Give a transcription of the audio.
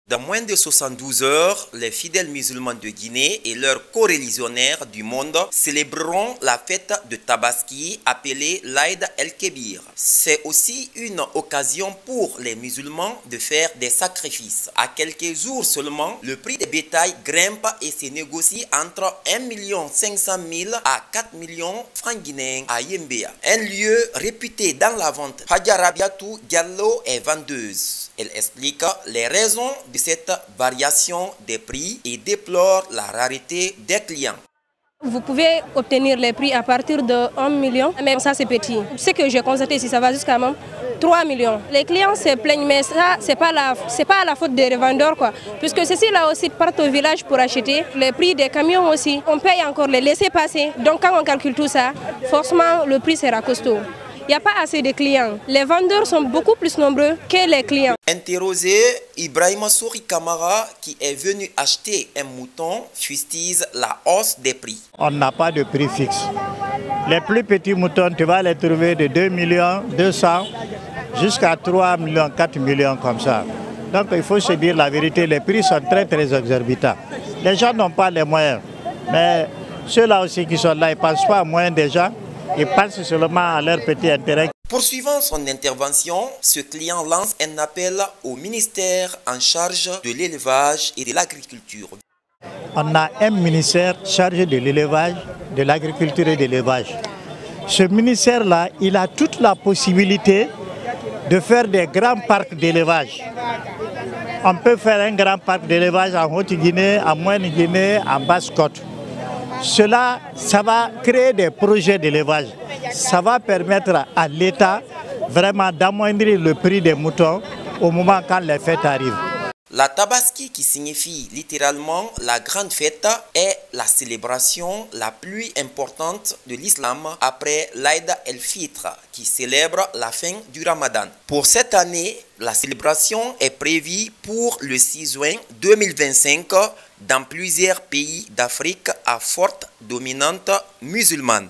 Dans moins de 72 heures, les fidèles musulmans de Guinée et leurs coreligionnaires du monde célébreront la fête de Tabaski appelée l'Aïd el-Kébir. C'est aussi une occasion pour les musulmans de faire des sacrifices. À quelques jours seulement, le prix des bétails grimpe et se négocie entre 1 500 000 à 4 millions francs guinéens à Yembéa, un lieu réputé dans la vente. Hadjarabiatou Diallo est vendeuse. Elle explique les raisons de cette variation des prix et déplore la rareté des clients. Vous pouvez obtenir les prix à partir de 1 million, mais ça c'est petit. Ce que j'ai constaté, si ça va jusqu'à même 3 millions. Les clients se plaignent, mais ça c'est pas la faute des revendeurs quoi. Puisque ceux-là aussi partent au village pour acheter. Les prix des camions aussi, on paye encore les laisser passer. Donc quand on calcule tout ça, forcément le prix sera costaud. Il n'y a pas assez de clients. Les vendeurs sont beaucoup plus nombreux que les clients. Interrogé, Ibrahima Souri Kamara, qui est venu acheter un mouton, fustise la hausse des prix. On n'a pas de prix fixe. Les plus petits moutons, tu vas les trouver de 2 millions 200 jusqu'à 3 millions, 4 millions comme ça. Donc il faut se dire la vérité, les prix sont très exorbitants. Les gens n'ont pas les moyens. Mais ceux-là aussi qui sont là, ils ne pensent pas à moyens déjà. Ils pensent seulement à leur petit intérêt. Poursuivant son intervention, ce client lance un appel au ministère en charge de l'élevage et de l'agriculture. On a un ministère chargé de l'élevage, de l'agriculture et de l'élevage. Ce ministère-là, il a toute la possibilité de faire des grands parcs d'élevage. On peut faire un grand parc d'élevage en Haute-Guinée, en Moyenne-Guinée, en Basse-Côte. Cela, ça va créer des projets d'élevage. Ça va permettre à l'État vraiment d'amoindrir le prix des moutons au moment quand les fêtes arrivent. La Tabaski, qui signifie littéralement la grande fête, est la célébration la plus importante de l'islam après l'Aïd el-Fitr, qui célèbre la fin du Ramadan. Pour cette année, la célébration est prévue pour le 6 juin 2025 dans plusieurs pays d'Afrique à forte dominante musulmane.